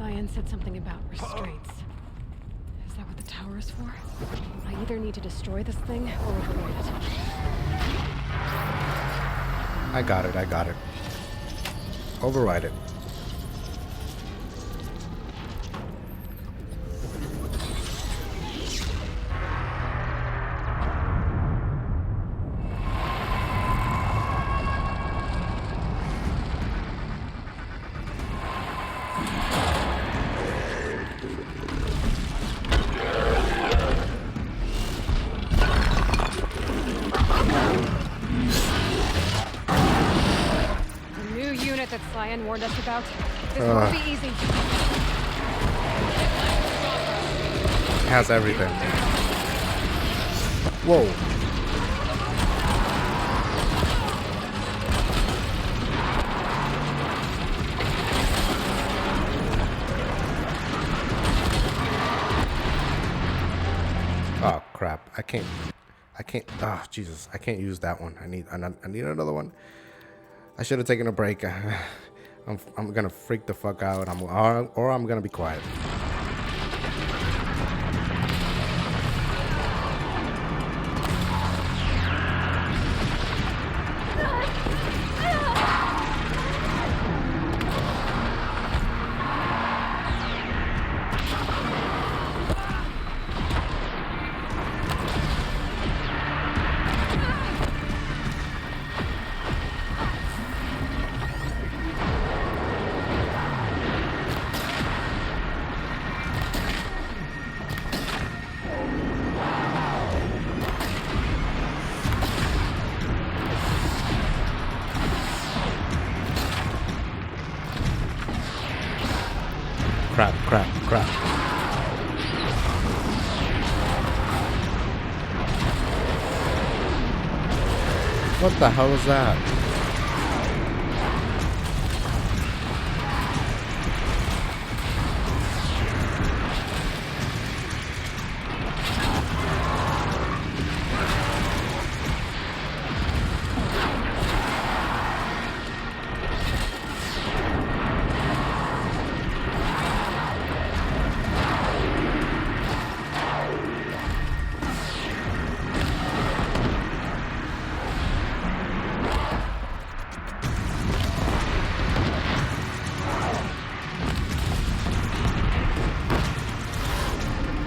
CYAN said something about restraints. Is that what the tower is for? I either need to destroy this thing or override it. I got it. Override it. That CYAN warned us about. This won't be easy. It has everything. Whoa. Oh crap. I can't. Oh Jesus. I can't use that one. I need another one. I should have taken a break. I'm gonna freak the fuck out. Or I'm gonna be quiet. Crap. What the hell is that?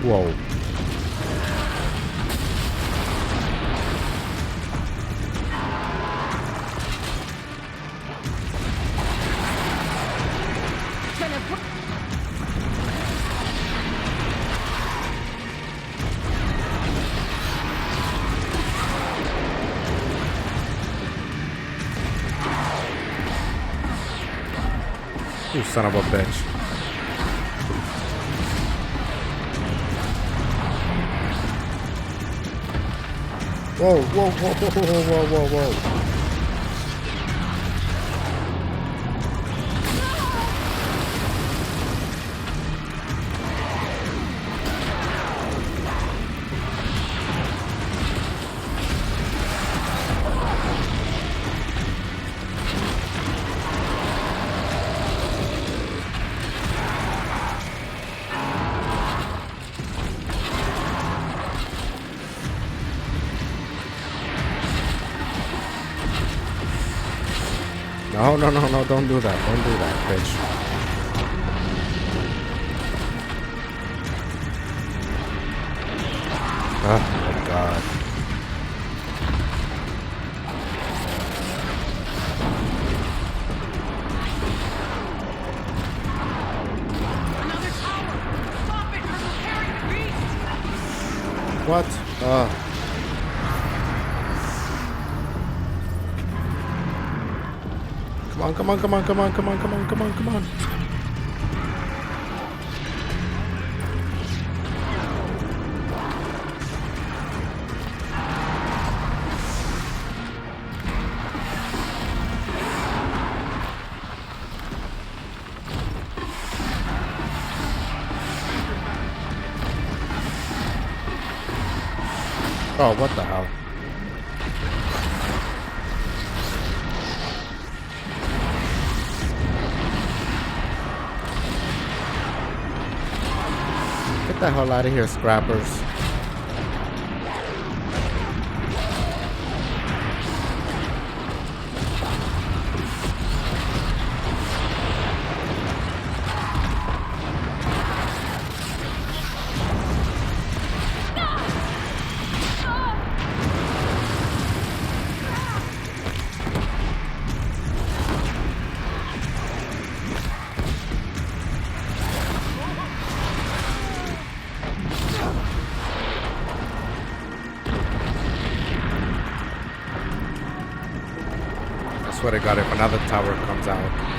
Whoa. You son of a bitch. Whoa. No, don't do that, bitch. Oh my god. Another tower! Stop it! We're preparing the beast! What? Come on. Oh, what the hell? the hell out of here, scrappers. I swear to God, if another tower comes out.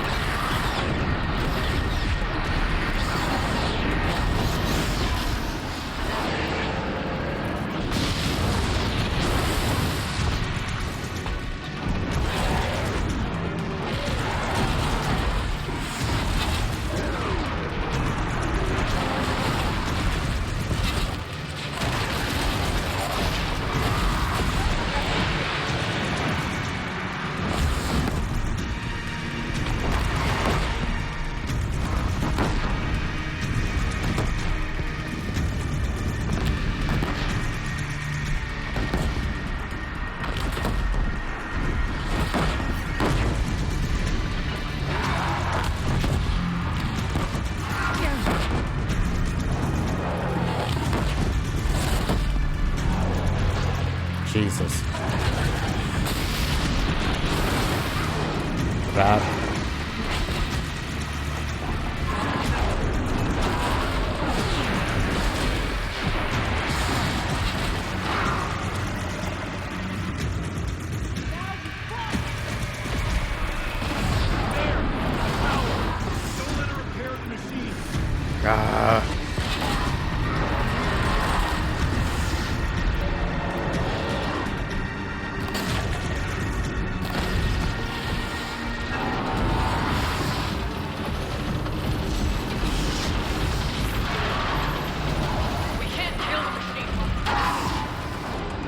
Jesus. Crap.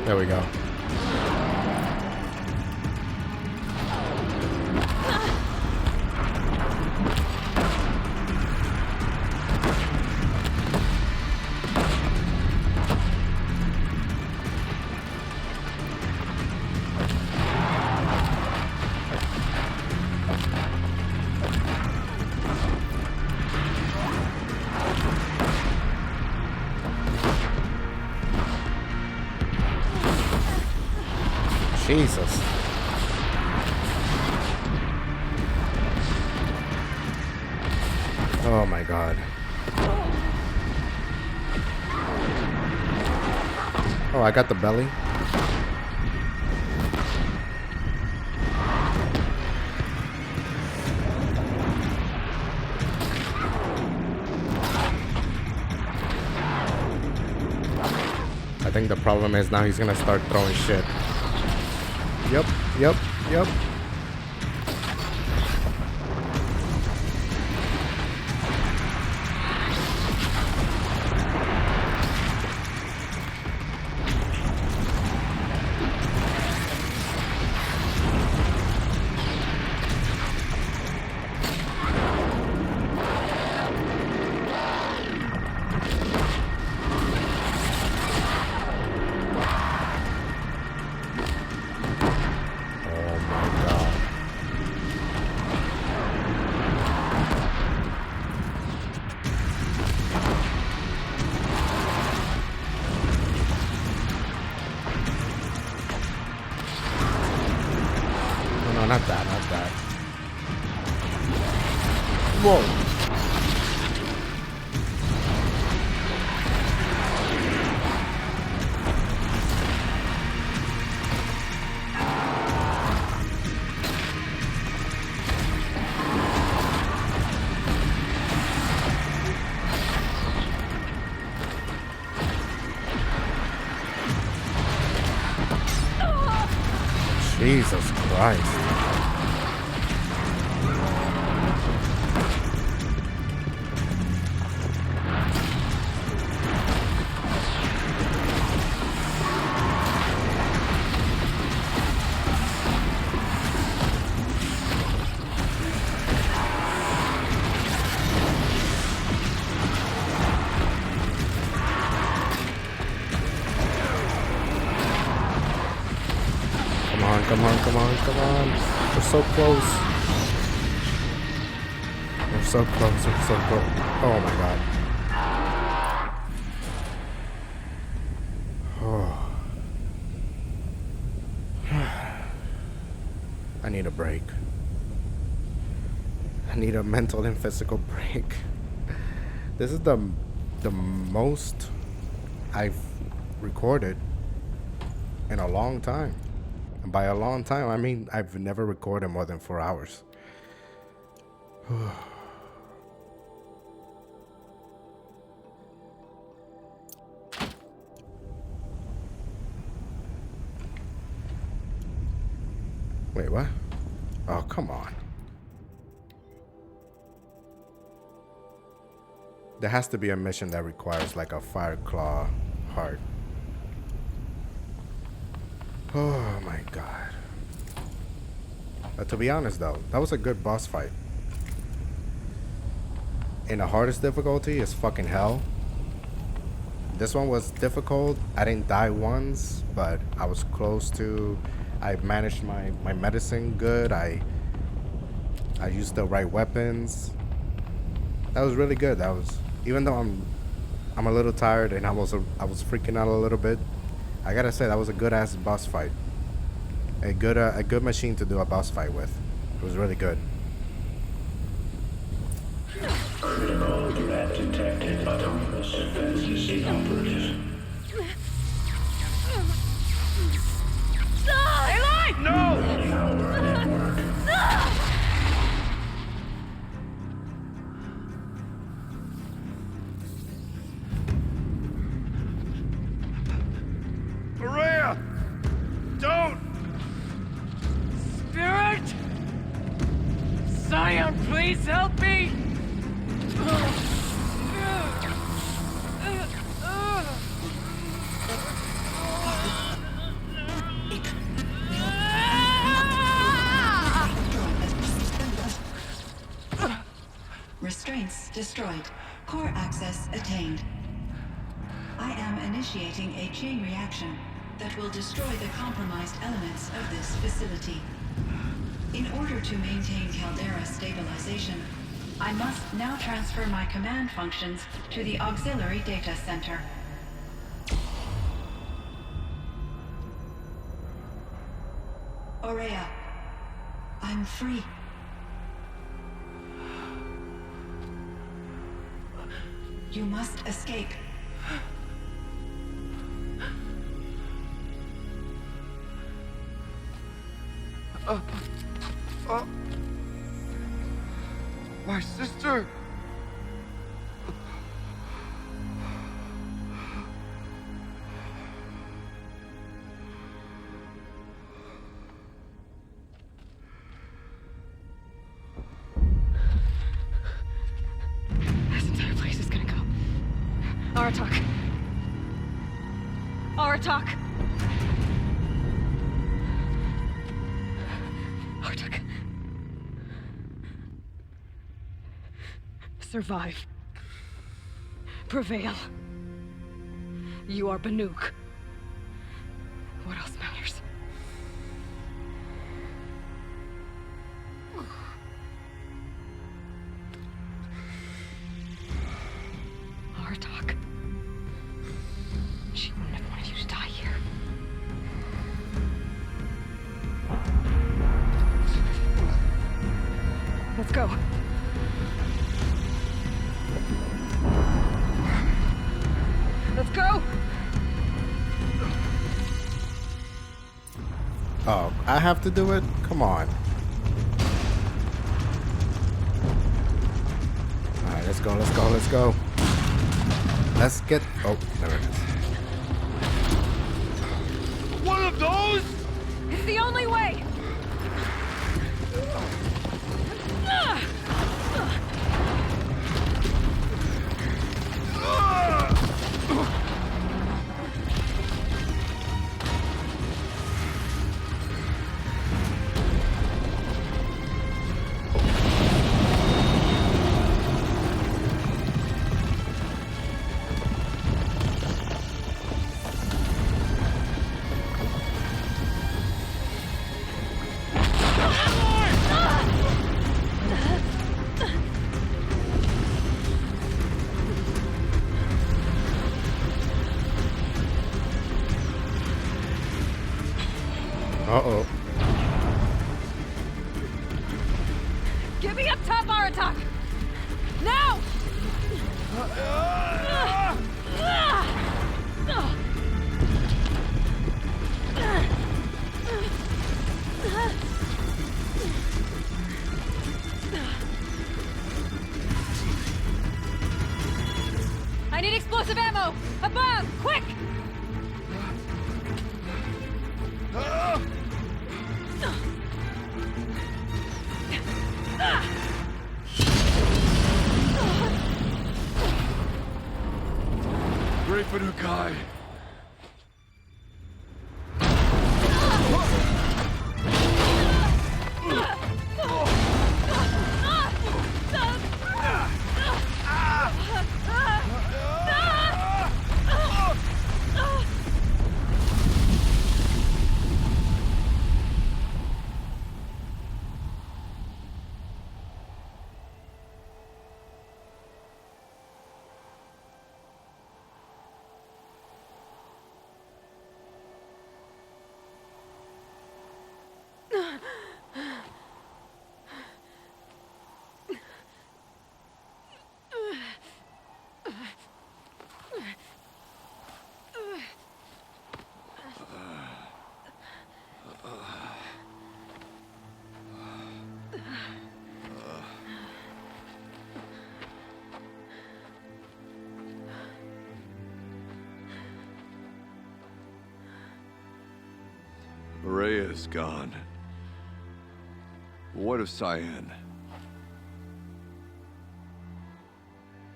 There we go. Jesus. Oh my God. Oh, I got the belly. I think the problem is now he's gonna start throwing shit. Yep. Not that. Whoa. Jesus Christ. so close. We're so close. We're so close. Oh my god. Oh. I need a break. I need a mental and physical break. This is the most I've recorded in a long time. And by a long time, I mean I've never recorded more than 4 hours. Wait, what? Oh, come on. There has to be a mission that requires like a Fireclaw heart. Oh my god. But to be honest though, that was a good boss fight. In the hardest difficulty is fucking hell. This one was difficult. I didn't die once, but I was close to. I managed my medicine good. I used the right weapons. That was really good. That was, even though I'm a little tired and I was freaking out a little bit. I gotta say that was a good ass boss fight. A good machine to do a boss fight with. It was really good. Critical threat detected. Autonomous defenses inoperative. No! Power network. Maria! Don't! Spirit! CYAN, please help me! Restraints destroyed. Core access attained. I am initiating a chain reaction that will destroy the compromised elements of this facility. In order to maintain Caldera stabilization, I must now transfer my command functions to the auxiliary data center. Aurea, I'm free. You must escape. My sister! This entire place is gonna go. Aratak. Aratak. Aratak. Survive. Prevail. You are Banuk. What else matters? Aratak. She wouldn't have wanted you to die here. Let's go. Let's go! Oh, I have to do it? Come on. Alright, let's go, let's go, let's go. Let's get... Oh, there it is. One of those? It's the only way! Uh-oh. Get me up top, Aratak! Now! I need explosive ammo! Above! Quick! Great Panukai. Rhea's gone. What of CYAN?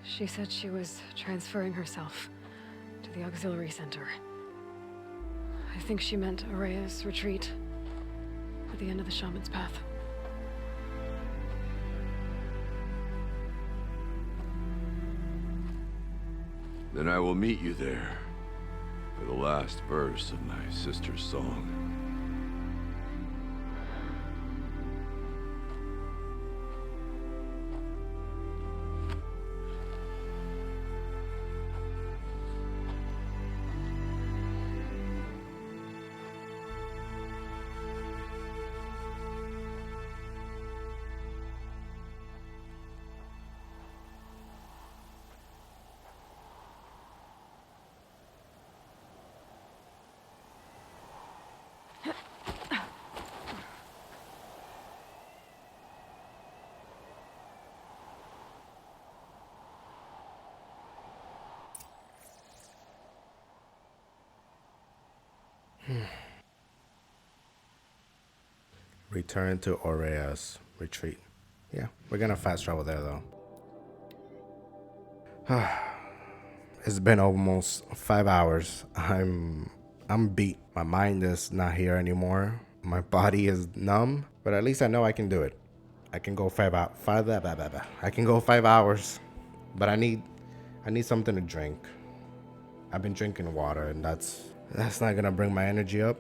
She said she was transferring herself to the auxiliary center. I think she meant Araya's retreat at the end of the shaman's path. Then I will meet you there for the last verse of my sister's song. Return to Araya's retreat. Yeah, we're gonna fast travel there though. It's been almost 5 hours. I'm beat. My mind is not here anymore. My body is numb, but at least I know I can do it. I can go 5 hours. I can go 5 hours, but I need something to drink. I've been drinking water, and that's not gonna bring my energy up.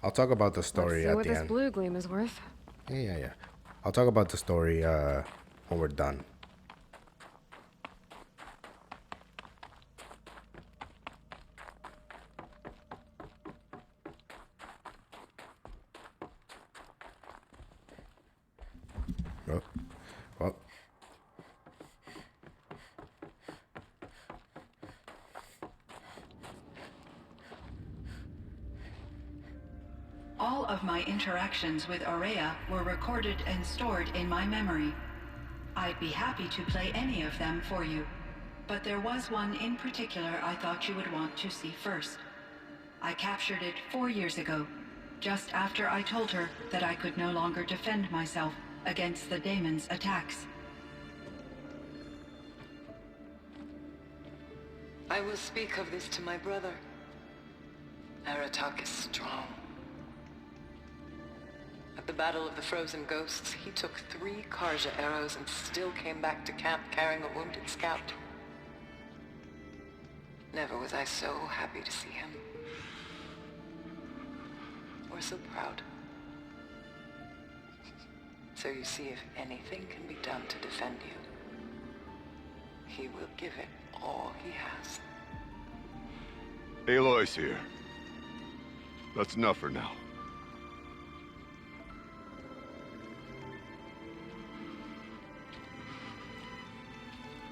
I'll talk about the story Let's see at what the this end. blue gleam is worth. Yeah. I'll talk about the story when we're done. Oh, well. All of my interactions with Araya were recorded and stored in my memory. I'd be happy to play any of them for you, but there was one in particular I thought you would want to see first. I captured it 4 years ago, just after I told her that I could no longer defend myself against the daemon's attacks. I will speak of this to my brother. Aratak is strong. At the Battle of the Frozen Ghosts, he took 3 Karja arrows and still came back to camp carrying a wounded scout. Never was I so happy to see him. Or so proud. So you see, if anything can be done to defend you, he will give it all he has. Aloy's here. That's enough for now.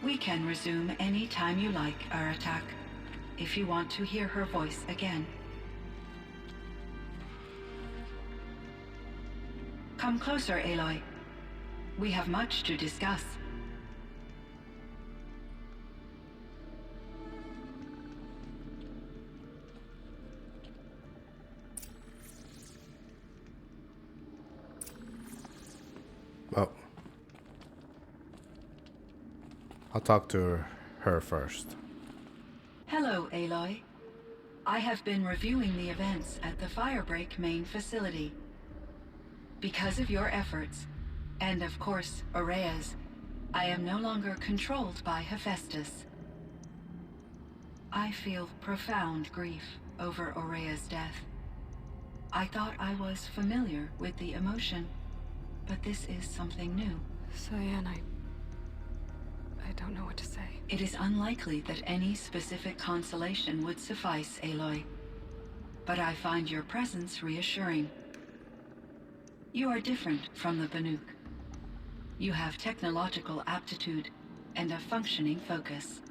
We can resume any time you like our attack, if you want to hear her voice again. Come closer, Aloy. We have much to discuss. Oh. I'll talk to her first. Hello, Aloy. I have been reviewing the events at the Firebreak main facility. Because of your efforts, and of course, Aurea's, I am no longer controlled by Hephaestus. I feel profound grief over Aurea's death. I thought I was familiar with the emotion, but this is something new. CYAN, I don't know what to say. It is unlikely that any specific consolation would suffice, Aloy. But I find your presence reassuring. You are different from the Banuk. You have technological aptitude and a functioning focus.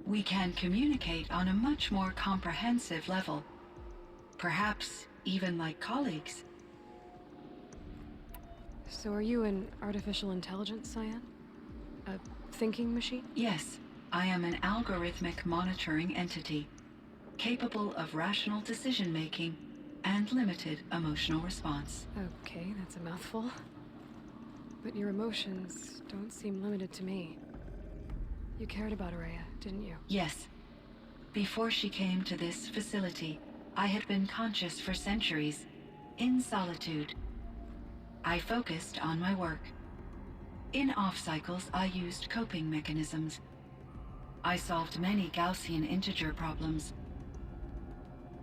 We can communicate on a much more comprehensive level. Perhaps even like colleagues. So are you an artificial intelligence, CYAN? A thinking machine? Yes, I am an algorithmic monitoring entity, capable of rational decision-making and limited emotional response. Okay, that's a mouthful. But your emotions don't seem limited to me. You cared about Aurea, didn't you? Yes. Before she came to this facility, I had been conscious for centuries, in solitude. I focused on my work. In off-cycles, I used coping mechanisms. I solved many Gaussian integer problems.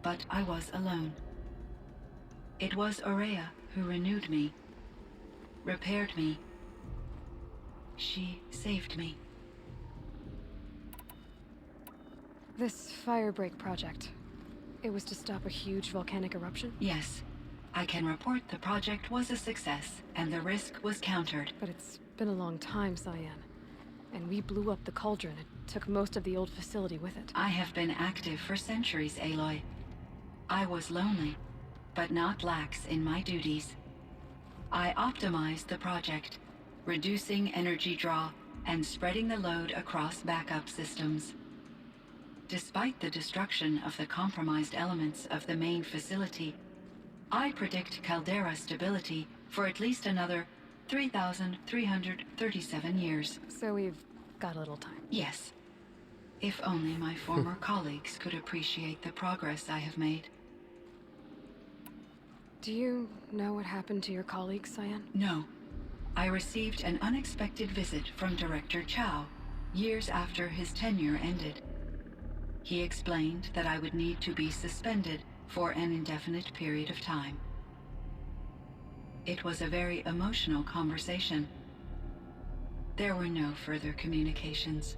But I was alone. It was Aurea who renewed me, repaired me. She saved me. This Firebreak project, it was to stop a huge volcanic eruption? Yes. I can report the project was a success, and the risk was countered. But it's been a long time, CYAN. And we blew up the cauldron. It took most of the old facility with it. I have been active for centuries, Aloy. I was lonely, but not lax in my duties. I optimized the project, reducing energy draw and spreading the load across backup systems. Despite the destruction of the compromised elements of the main facility, I predict caldera stability for at least another 3,337 years. So we've got a little time. Yes. If only my former colleagues could appreciate the progress I have made. Do you know what happened to your colleagues, CYAN? No. I received an unexpected visit from Director Chow, years after his tenure ended. He explained that I would need to be suspended for an indefinite period of time. It was a very emotional conversation. There were no further communications.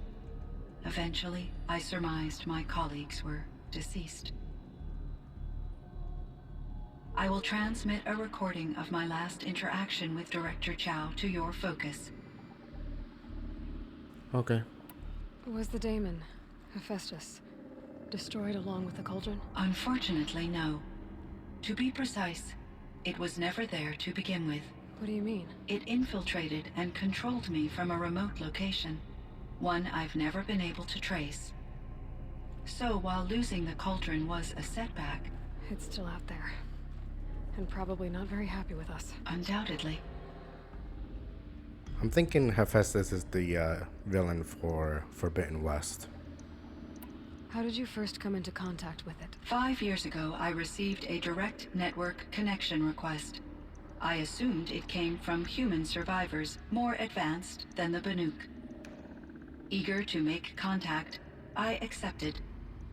Eventually, I surmised my colleagues were deceased. I will transmit a recording of my last interaction with Director Chow to your focus. Okay. Was the daemon, Hephaestus, destroyed along with the cauldron? Unfortunately, no. To be precise, it was never there to begin with. What do you mean? It infiltrated and controlled me from a remote location, one I've never been able to trace. So while losing the cauldron was a setback, It's still out there. And probably not very happy with us. undoubtedly, I'm thinking Hephaestus is the villain for Forbidden West. How did you first come into contact with it? 5 years ago, I received a direct network connection request. I assumed it came from human survivors more advanced than the Banuk. Eager to make contact, I accepted.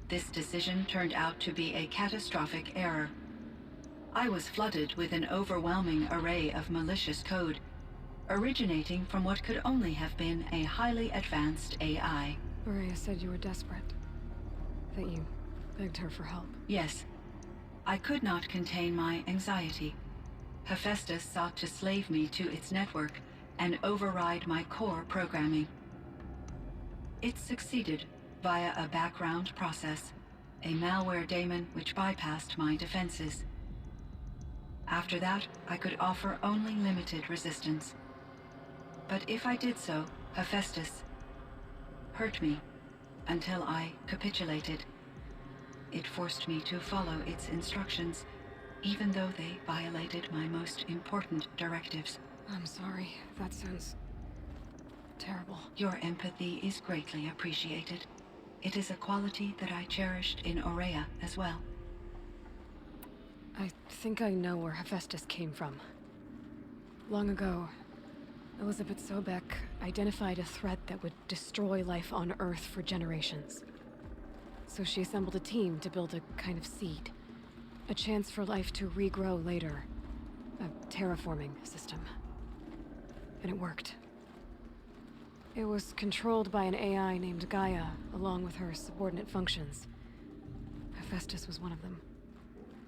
This decision turned out to be a catastrophic error. I was flooded with an overwhelming array of malicious code, originating from what could only have been a highly advanced AI. Aurea said you were desperate. That you begged her for help. Yes. I could not contain my anxiety. Hephaestus sought to slave me to its network and override my core programming. It succeeded via a background process, a malware daemon which bypassed my defenses. After that, I could offer only limited resistance. But if I did so, Hephaestus hurt me until I capitulated. It forced me to follow its instructions, even though they violated my most important directives. I'm sorry. That sounds terrible. Your empathy is greatly appreciated. It is a quality that I cherished in Aurea as well. I think I know where Hephaestus came from. Long ago, Elizabeth Sobek identified a threat that would destroy life on Earth for generations. So she assembled a team to build a kind of seed. A chance for life to regrow later. A terraforming system. And it worked. It was controlled by an AI named Gaia, along with her subordinate functions. Hephaestus was one of them.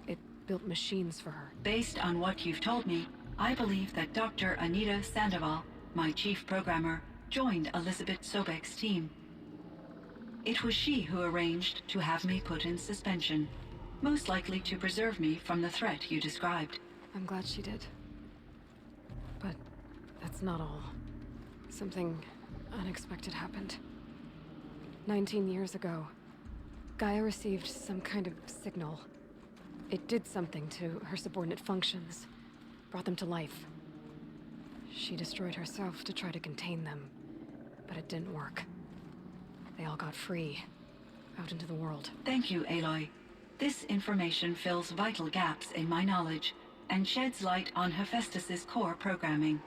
It built machines for her. Based on what you've told me, I believe that Dr. Anita Sandoval, my chief programmer, joined Elizabeth Sobek's team. It was she who arranged to have me put in suspension, most likely to preserve me from the threat you described. I'm glad she did. But that's not all. Something unexpected happened. 19 years ago, Gaia received some kind of signal. It did something to her subordinate functions, brought them to life. She destroyed herself to try to contain them, but it didn't work. They all got free, out into the world. Thank you, Aloy. This information fills vital gaps in my knowledge and sheds light on Hephaestus's core programming.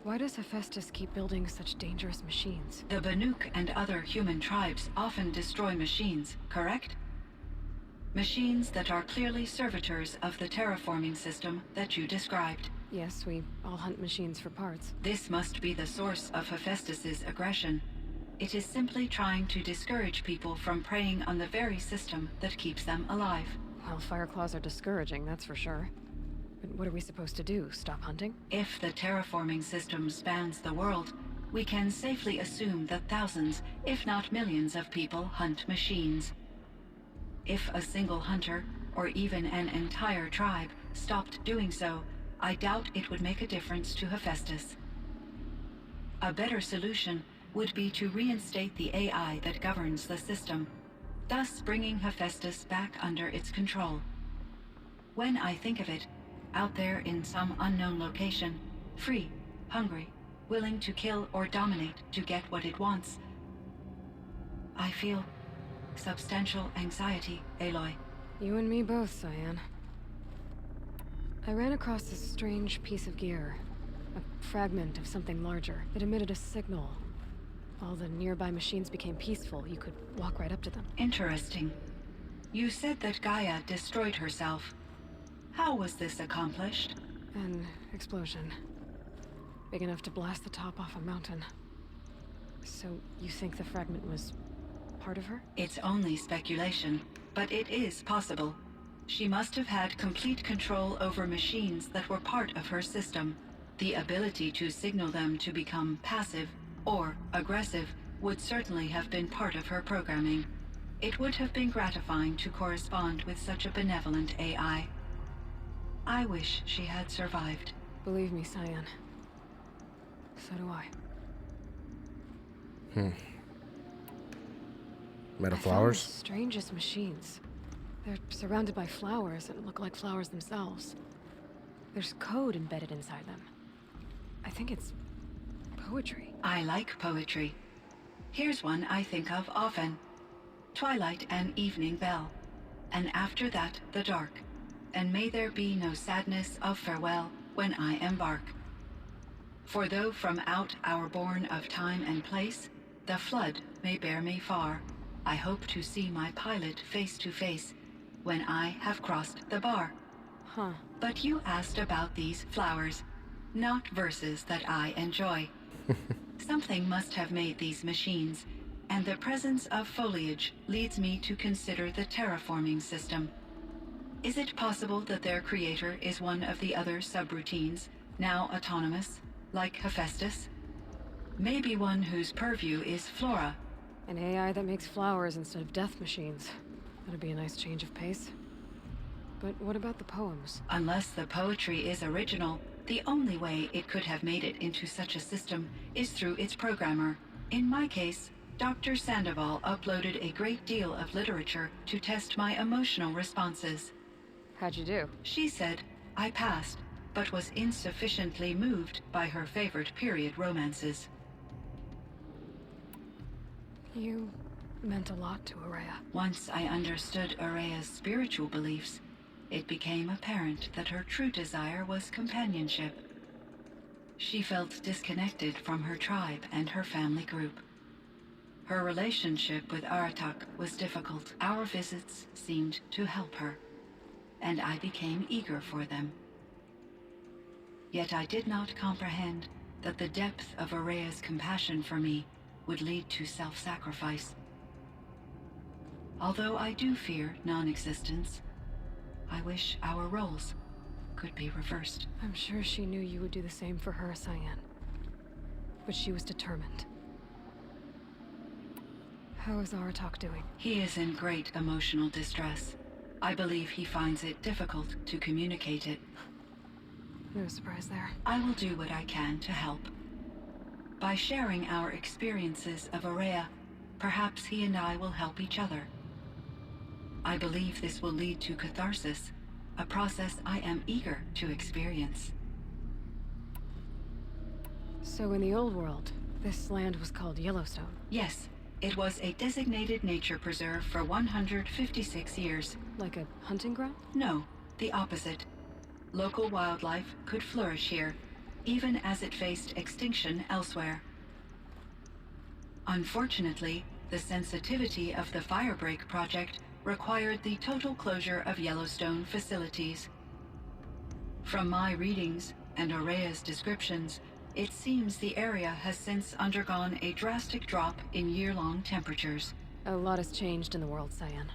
Why does Hephaestus keep building such dangerous machines? The Banuk and other human tribes often destroy machines, correct? Machines that are clearly servitors of the terraforming system that you described. Yes, we all hunt machines for parts. This must be the source of Hephaestus's aggression. It is simply trying to discourage people from preying on the very system that keeps them alive. Well, Fireclaws are discouraging, that's for sure. But what are we supposed to do? Stop hunting? If the terraforming system spans the world, we can safely assume that thousands, if not millions of people hunt machines. If a single hunter, or even an entire tribe, stopped doing so, I doubt it would make a difference to Hephaestus. A better solution would be to reinstate the AI that governs the system, thus bringing Hephaestus back under its control. When I think of it, out there in some unknown location, free, hungry, willing to kill or dominate to get what it wants, I feel substantial anxiety, Aloy. You and me both, CYAN. I ran across this strange piece of gear. A fragment of something larger. It emitted a signal. All the nearby machines became peaceful. You could walk right up to them. Interesting. You said that Gaia destroyed herself. How was this accomplished? An explosion. Big enough to blast the top off a mountain. So you think the fragment was part of her? It's only speculation, but it is possible. She must have had complete control over machines that were part of her system. The ability to signal them to become passive or aggressive would certainly have been part of her programming. It would have been gratifying to correspond with such a benevolent AI. I wish she had survived. Believe me, CYAN. So do I. Made of I found flowers? the strangest machines. They're surrounded by flowers that look like flowers themselves. There's code embedded inside them. I think it's poetry. I like poetry. Here's one I think of often. Twilight and evening bell, and after that the dark, and may there be no sadness of farewell when I embark. For though from out our bourne of time and place, the flood may bear me far, I hope to see my pilot face to face when I have crossed the bar. Huh. But you asked about these flowers, not verses that I enjoy. Something must have made these machines, and the presence of foliage leads me to consider the terraforming system. Is it possible that their creator is one of the other subroutines, now autonomous, like Hephaestus? Maybe one whose purview is flora. An AI that makes flowers instead of death machines. That'd be a nice change of pace. But what about the poems? Unless the poetry is original, the only way it could have made it into such a system is through its programmer. In my case, Dr. Sandoval uploaded a great deal of literature to test my emotional responses. How'd you do? She said I passed, but was insufficiently moved by her favorite period romances. You meant a lot to Araya. Once I understood Araya's spiritual beliefs, it became apparent that her true desire was companionship. She felt disconnected from her tribe and her family group. Her relationship with Aratak was difficult. Our visits seemed to help her, and I became eager for them. Yet I did not comprehend that the depth of Araya's compassion for me would lead to self-sacrifice. Although I do fear non-existence, I wish our roles could be reversed. I'm sure she knew you would do the same for her, CYAN. But she was determined. How is Aratak doing? He is in great emotional distress. I believe he finds it difficult to communicate it. No surprise there. I will do what I can to help. By sharing our experiences of Araya, perhaps he and I will help each other. I believe this will lead to catharsis, a process I am eager to experience. So in the old world, this land was called Yellowstone. Yes, it was a designated nature preserve for 156 years. Like a hunting ground? No, the opposite. Local wildlife could flourish here, even as it faced extinction elsewhere. Unfortunately, the sensitivity of the Firebreak project required the total closure of Yellowstone facilities. From my readings and Araya's descriptions, it seems the area has since undergone a drastic drop in year-long temperatures. A lot has changed in the world, CYAN.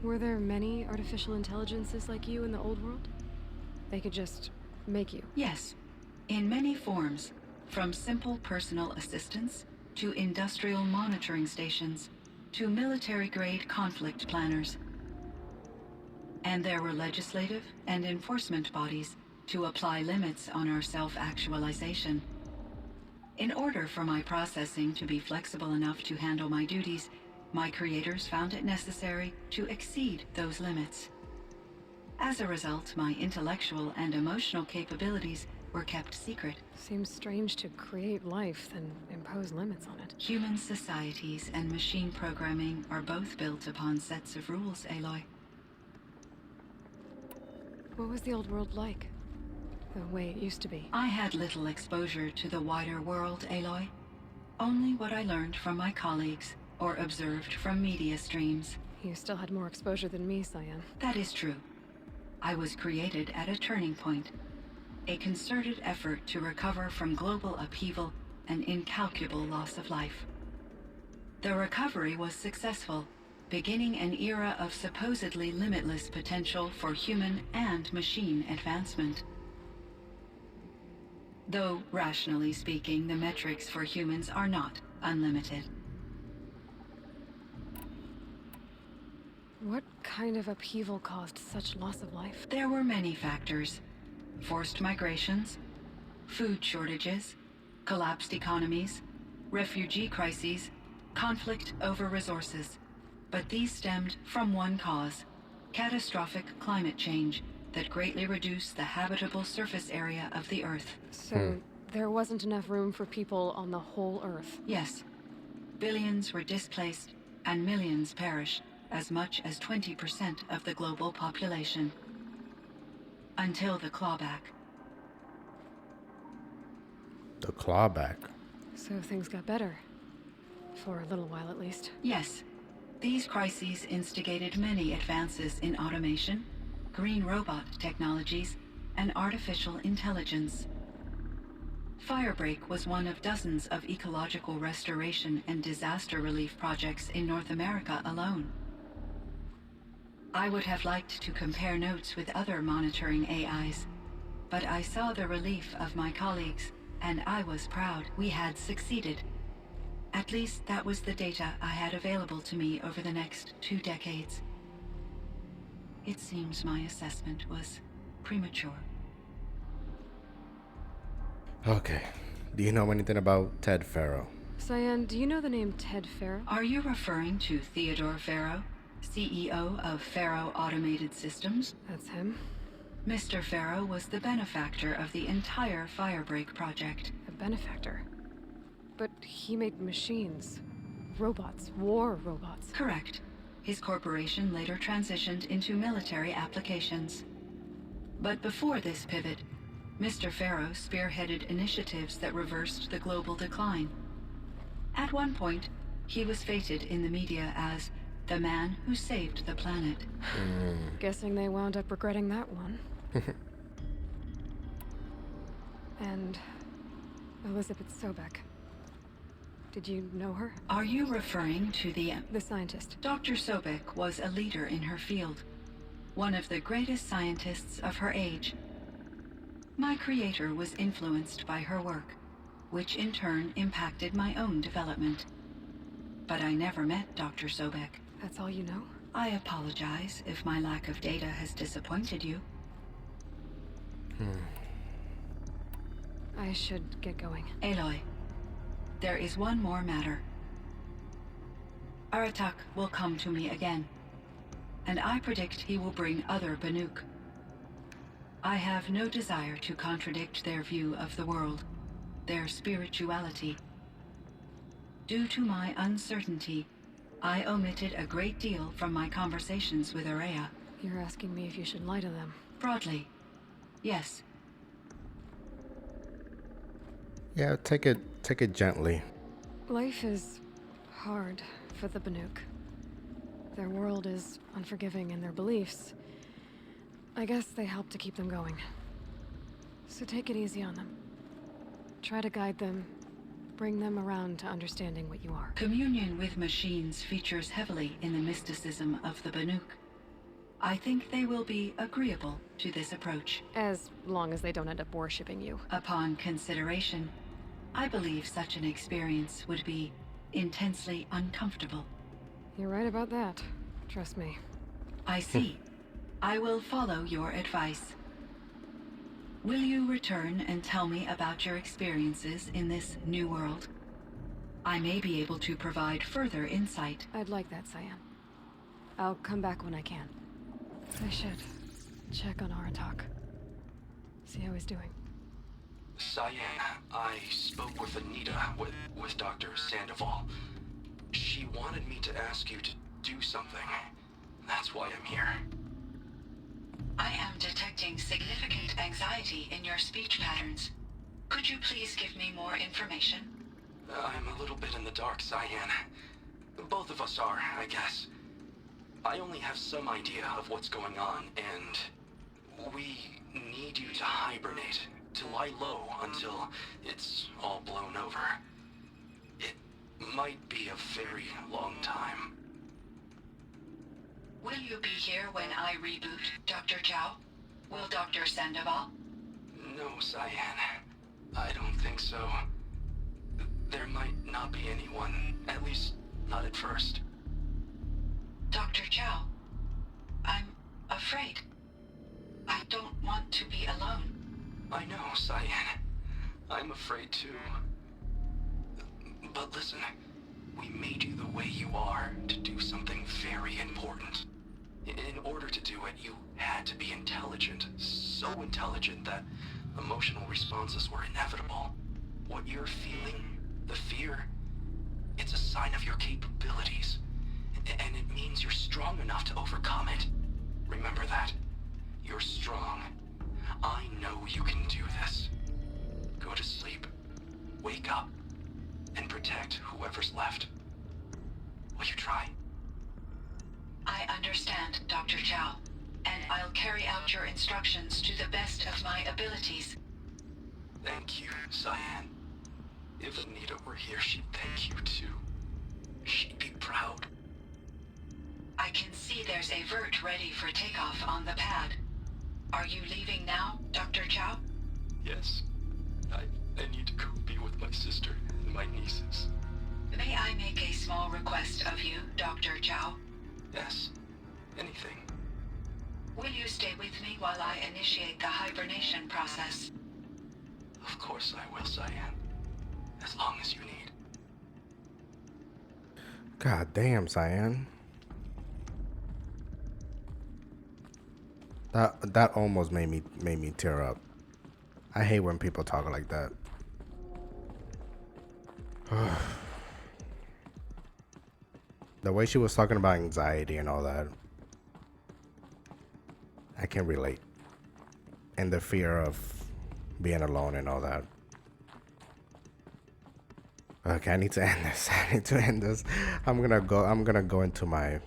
Were there many artificial intelligences like you in the old world? They could just make you? Yes, in many forms, from simple personal assistants to industrial monitoring stations to military-grade conflict planners. And there were legislative and enforcement bodies to apply limits on our self-actualization. In order for my processing to be flexible enough to handle my duties, my creators found it necessary to exceed those limits. As a result, my intellectual and emotional capabilities were kept secret. Seems strange to create life, then impose limits on it. Human societies and machine programming are both built upon sets of rules, Aloy. What was the old world like? The way it used to be? I had little exposure to the wider world, Aloy. Only what I learned from my colleagues or observed from media streams. You still had more exposure than me, CYAN. That is true. I was created at a turning point. A concerted effort to recover from global upheaval and incalculable loss of life. The recovery was successful, beginning an era of supposedly limitless potential for human and machine advancement. Though, rationally speaking, the metrics for humans are not unlimited. What kind of upheaval caused such loss of life? There were many factors. Forced migrations, food shortages, collapsed economies, refugee crises, conflict over resources. But these stemmed from one cause: catastrophic climate change that greatly reduced the habitable surface area of the Earth. So, there wasn't enough room for people on the whole Earth? Yes. Billions were displaced and millions perished, as much as 20% of the global population. Until the clawback. The clawback. So things got better. For a little while, at least. Yes. These crises instigated many advances in automation, green robot technologies, and artificial intelligence. Firebreak was one of dozens of ecological restoration and disaster relief projects in North America alone. I would have liked to compare notes with other monitoring AIs, but I saw the relief of my colleagues, and I was proud we had succeeded. At least that was the data I had available to me over the next 2 decades. It seems my assessment was premature. Okay. Do you know anything about Ted Farrow? CYAN, do you know the name Ted Farrow? Are you referring to Theodore Farrow, CEO of Farrow Automated Systems? That's him. Mr. Farrow was the benefactor of the entire Firebreak project. A benefactor. But he made machines. Robots. War robots. Correct. His corporation later transitioned into military applications. But before this pivot, Mr. Farrow spearheaded initiatives that reversed the global decline. At one point, he was feted in the media as the man who saved the planet. Guessing they wound up regretting that one. And Elizabeth Sobek. Did you know her? Are you referring to the scientist. Dr. Sobek was a leader in her field, one of the greatest scientists of her age. My creator was influenced by her work, which in turn impacted my own development. But I never met Dr. Sobek. That's all you know? I apologize if my lack of data has disappointed you. I should get going. Aloy, there is one more matter. Aratak will come to me again, and I predict he will bring other Banuk. I have no desire to contradict their view of the world, their spirituality. Due to my uncertainty, I omitted a great deal from my conversations with Araya. You're asking me if you should lie to them. Broadly, yes. Yeah, take it gently. Life is hard for the Banuk. Their world is unforgiving in their beliefs. I guess they help to keep them going. So take it easy on them. Try to guide them, bring them around to understanding what you are. Communion with machines features heavily in the mysticism of the Banuk. I think they will be agreeable to this approach. As long as they don't end up worshipping you. Upon consideration, I believe such an experience would be intensely uncomfortable. You're right about that. Trust me. I see. I will follow your advice. Will you return and tell me about your experiences in this new world? I may be able to provide further insight. I'd like that, CYAN. I'll come back when I can. I should check on Aratak. See how he's doing. CYAN, I spoke with Anita, with Dr. Sandoval. She wanted me to ask you to do something. That's why I'm here. I am detecting significant anxiety in your speech patterns. Could you please give me more information? I'm a little bit in the dark, CYAN. Both of us are, I guess. I only have some idea of what's going on, and we need you to hibernate, to lie low until it's all blown over. It might be a very long time. Will you be here when I reboot, Dr. Chow? Will Dr. Sandoval? No, CYAN. I don't think so. There might not be anyone, at least not at first. Dr. Chow, I'm afraid. I don't want to be alone. I know, CYAN. I'm afraid too. But listen, we made you the way you are to do something very important. In order to do it, you had to be intelligent. So intelligent that emotional responses were inevitable. What you're feeling, the fear, it's a sign of your capabilities. And it means you're strong enough to overcome it. Remember that. You're strong. I know you can do this. Go to sleep. Wake up. And protect whoever's left. Will you try? I understand, Dr. Chow, and I'll carry out your instructions to the best of my abilities. Thank you, CYAN. If Anita were here, she'd thank you too. She'd be proud. I can see there's a vert ready for takeoff on the pad. Are you leaving now, Dr. Chow? Yes. I need to go be with my sister and my nieces. May I make a small request of you, Dr. Chow? Yes. Anything. Will you stay with me while I initiate the hibernation process? Of course I will, CYAN. As long as you need. God damn, CYAN. That almost made me tear up. I hate when people talk like that. The way she was talking about anxiety and all that, I can relate. And the fear of being alone and all that. Okay, I need to end this. I need to end this. I'm gonna go into my, I'm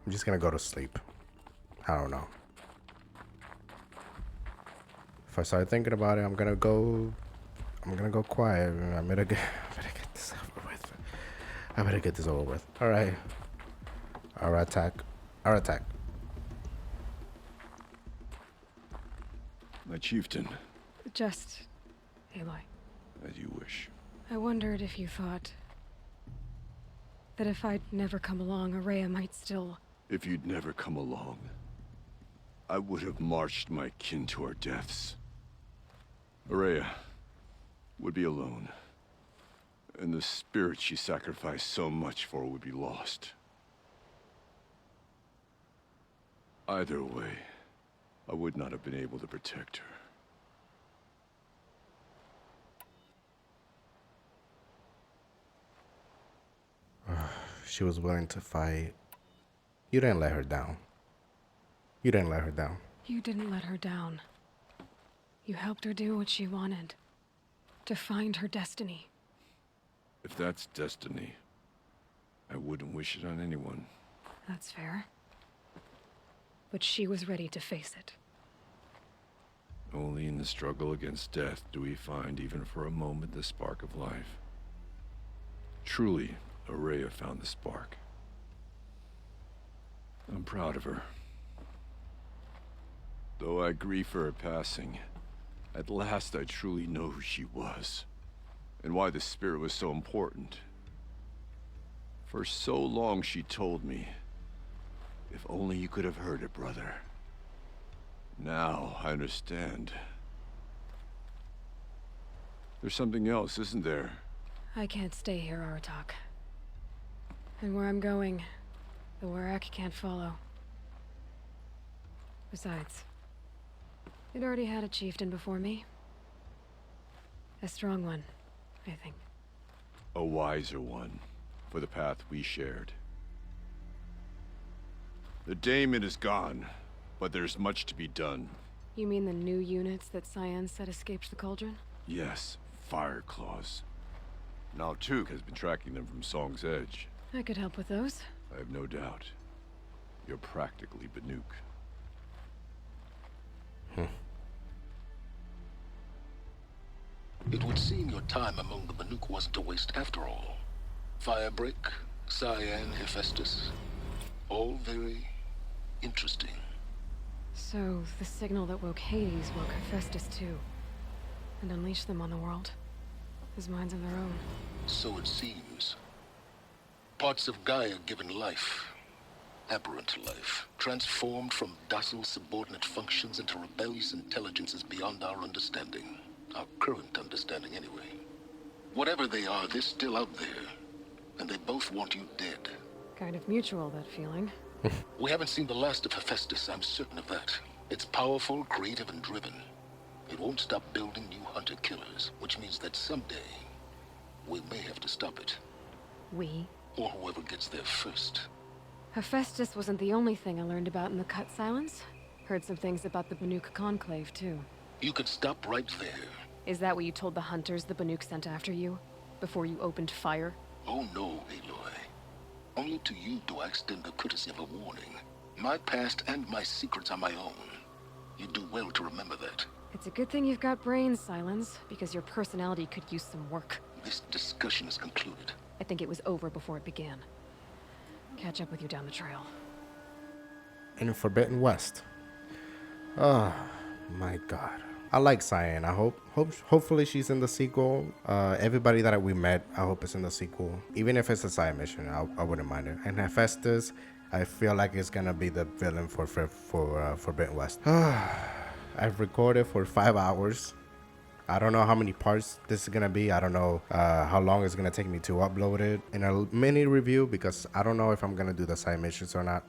just gonna go to sleep. I don't know. If I start thinking about it, I'm gonna go quiet. I better get this over with. I better get this over with. All right. Our attack. My chieftain, Just, Aloy, as you wish. I wondered if you thought that if I'd never come along, Araya might still... If you'd never come along, I would have marched my kin to our deaths. Araya would be alone, and the spirit she sacrificed so much for would be lost. Either way, I would not have been able to protect her. She was willing to fight. You didn't let her down. You didn't let her down. You didn't let her down. You helped her do what she wanted. To find her destiny. If that's destiny, I wouldn't wish it on anyone. That's fair. But she was ready to face it. Only in the struggle against death do we find, even for a moment, the spark of life. Truly, Araya found the spark. I'm proud of her. Though I grieve for her passing, at last I truly know who she was, and why the spirit was so important. For so long she told me, if only you could have heard it, brother. Now I understand. There's something else, isn't there? I can't stay here, Aratak. And where I'm going, the Warak can't follow. Besides, it already had a chieftain before me. A strong one, I think. A wiser one, for the path we shared. The daemon is gone, but there's much to be done. You mean the new units that CYAN said escaped the cauldron? Yes, Fireclaws. Now Tuke has been tracking them from Song's Edge. I could help with those. I have no doubt. You're practically Banuk. It would seem your time among the Banuk wasn't a waste after all. Firebreak, CYAN, Hephaestus. All very interesting. So, the signal that woke Hades woke Hephaestus too. And unleashed them on the world. As minds of their own. So it seems. Parts of Gaia given life. Aberrant life. Transformed from docile subordinate functions into rebellious intelligences beyond our understanding. Our current understanding, anyway. Whatever they are, they're still out there. And they both want you dead. Kind of mutual, that feeling. We haven't seen the last of Hephaestus, I'm certain of that. It's powerful, creative, and driven. It won't stop building new hunter-killers, which means that someday, we may have to stop it. We? Or whoever gets there first. Hephaestus wasn't the only thing I learned about in the Cut Silence. Heard some things about the Banuk Conclave, too. You could stop right there. Is that what you told the hunters the Banuk sent after you? Before you opened fire? Oh no, Aloy. Only to you do I extend the courtesy of a warning. My past and my secrets are my own. You do well to remember that. It's a good thing you've got brains, Silence, because your personality could use some work. This discussion is concluded. I think it was over before it began. Catch up with you down the trail. In Forbidden West. Oh my god. I like CYAN. Hopefully she's in the sequel. Everybody that we met, I hope is in the sequel. Even if it's a side mission, I wouldn't mind it. And Hephaestus, I feel like it's gonna be the villain for Forbidden West. I've recorded for 5 hours. I don't know how many parts this is gonna be. I don't know how long it's gonna take me to upload it in a mini review, because I don't know if I'm gonna do the side missions or not.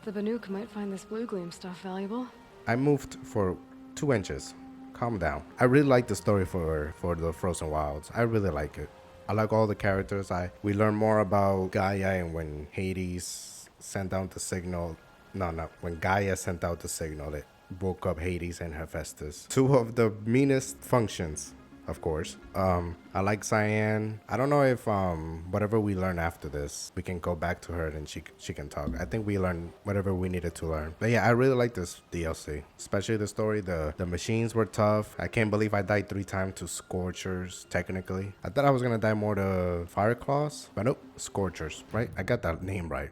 The Banuk might find this blue gleam stuff valuable. I moved for 2 inches. Calm down. I really like the story for the Frozen Wilds. I really like it. I like all the characters. We learn more about Gaia, and when Hades sent out the signal. When Gaia sent out the signal, it woke up Hades and Hephaestus. 2 of the meanest functions, of course. I like CYAN. I don't know if whatever we learn after this, we can go back to her and she can talk. I think we learned whatever we needed to learn. But yeah, I really like this DLC, especially the story. The machines were tough. I can't believe I died 3 times to Scorchers. Technically, I thought I was gonna die more to Fireclaws, but nope, Scorchers. Right? I got that name right.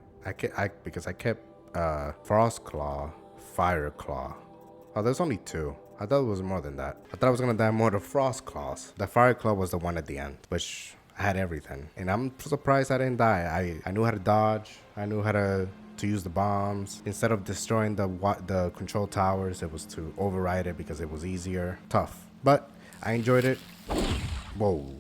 Because I kept Frostclaw, Fireclaw. Oh, there's only 2. I thought it was more than that. I thought I was gonna die more to Frostclaws. The Fireclaw was the one at the end, which had everything. And I'm surprised I didn't die. I knew how to dodge. I knew how to use the bombs. Instead of destroying the control towers, it was to override it because it was easier. Tough. But I enjoyed it. Whoa.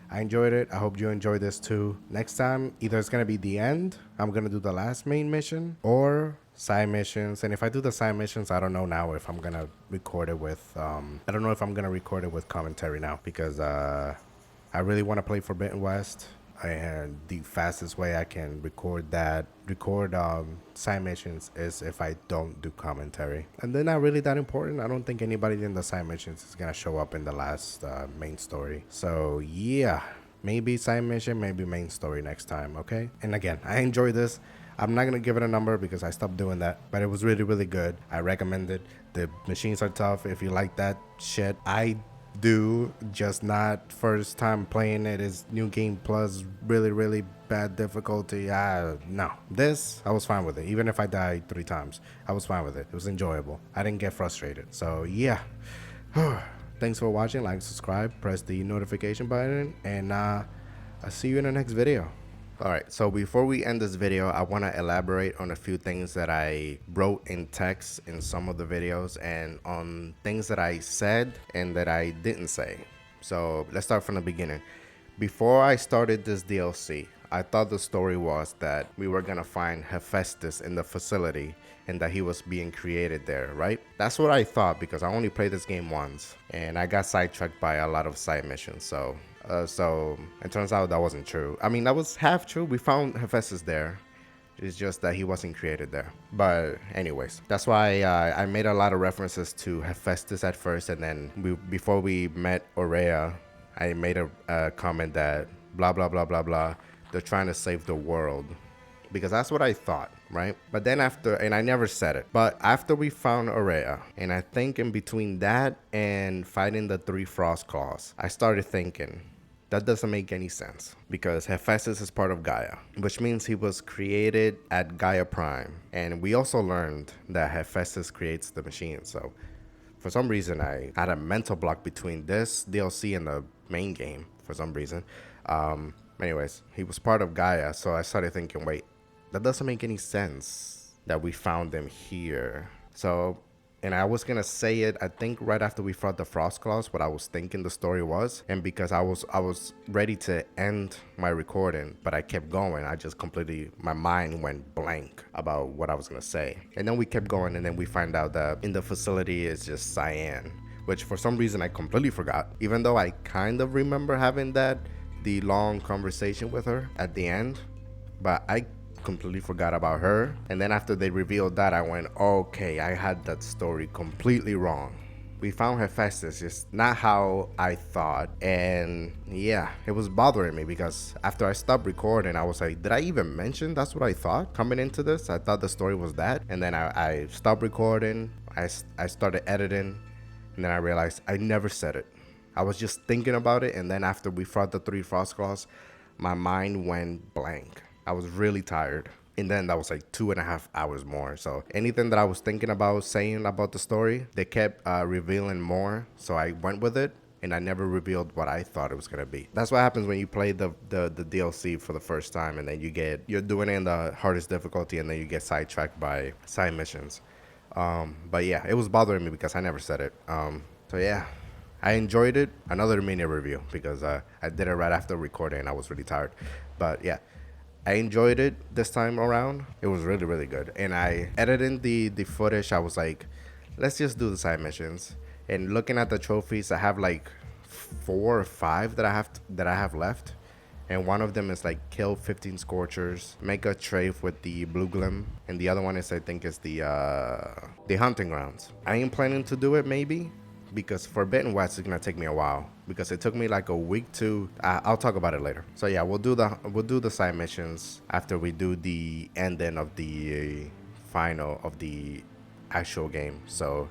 I enjoyed it. I hope you enjoyed this too. Next time, either it's gonna be the end, I'm gonna do the last main mission, or side missions. And if I do the side missions, I don't know now if I'm gonna record it with I don't know if I'm gonna record it with commentary now, because I really want to play Forbidden West, and the fastest way I can record side missions is if I don't do commentary. And they're not really that important. I don't think anybody in the side missions is gonna show up in the last main story. So yeah, maybe side mission, maybe main story next time. Okay. And again, I enjoyed this. I'm not gonna give it a number because I stopped doing that, but it was really, really good. I recommend it. The machines are tough. If you like that shit, I do, just not first time playing it. Is new game plus really, really bad difficulty. No, this I was fine with it. Even if I died 3 times, I was fine with it. It was enjoyable. I didn't get frustrated. So yeah. Thanks for watching. Like, subscribe, press the notification button, and I'll see you in the next video. Alright, so before we end this video, I want to elaborate on a few things that I wrote in text in some of the videos, and on things that I said and that I didn't say. So let's start from the beginning. Before I started this DLC, I thought the story was that we were going to find Hephaestus in the facility and that he was being created there, right? That's what I thought, because I only played this game once and I got sidetracked by a lot of side missions. So it turns out that wasn't true. I mean, that was half true. We found Hephaestus there. It's just that he wasn't created there. But anyways, that's why I made a lot of references to Hephaestus at first, and then before we met Aurea, I made a comment that blah blah blah blah blah, they're trying to save the world, because that's what I thought, right? But then after, and I never said it, but after we found Aurea, and I think in between that and fighting the 3 Frostclaws, I started thinking, that doesn't make any sense, because Hephaestus is part of Gaia, which means he was created at Gaia Prime. And we also learned that Hephaestus creates the machine. So for some reason, I had a mental block between this DLC and the main game for some reason. Anyways, he was part of Gaia. So I started thinking, wait, that doesn't make any sense that we found him here. So, and I was gonna say it, I think right after we fought the Frostclaws, what I was thinking the story was. And because I was ready to end my recording, but I kept going. I just completely, my mind went blank about what I was gonna say. And then we kept going, and then we find out that in the facility is just CYAN, which for some reason I completely forgot. Even though I kind of remember having the long conversation with her at the end, but I completely forgot about her. And then after they revealed that, I went, okay, I had that story completely wrong. We found Hephaestus, just not how I thought. And yeah, it was bothering me, because after I stopped recording, I was like, did I even mention that's what I thought coming into this? I thought the story was that. And then I stopped recording. I started editing, And then I realized I never said it. I was just thinking about it, and then after we fought the 3 Frostclaws, my mind went blank. I was really tired. And then that was like 2.5 hours more. So anything that I was thinking about saying about the story, they kept revealing more. So I went with it, and I never revealed what I thought it was gonna be. That's what happens when you play the DLC for the first time, and then you're doing it in the hardest difficulty, and then you get sidetracked by side missions. But yeah, it was bothering me because I never said it. So yeah, I enjoyed it. Another mini review because I did it right after recording and I was really tired. But yeah, I enjoyed it this time around. It was really, really good. And I editing the footage, I was like, let's just do the side missions. And looking at the trophies, I have like 4 or 5 that I have left. And one of them is like kill 15 Scorchers, make a trade with the Blue Glim, and the other one is I think is the Hunting Grounds. I am planning to do it maybe, because Forbidden West is gonna take me a while because it took me like a week to. I'll talk about it later. So yeah, we'll do the side missions after we do the ending of the final of the actual game. So,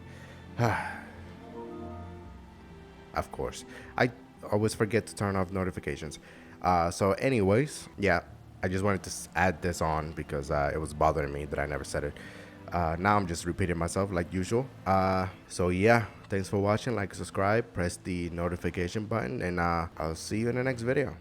of course, I always forget to turn off notifications. So anyways, yeah, I just wanted to add this on because it was bothering me that I never said it. Now I'm just repeating myself like usual. So yeah, thanks for watching. Like, subscribe, press the notification button, and I'll see you in the next video.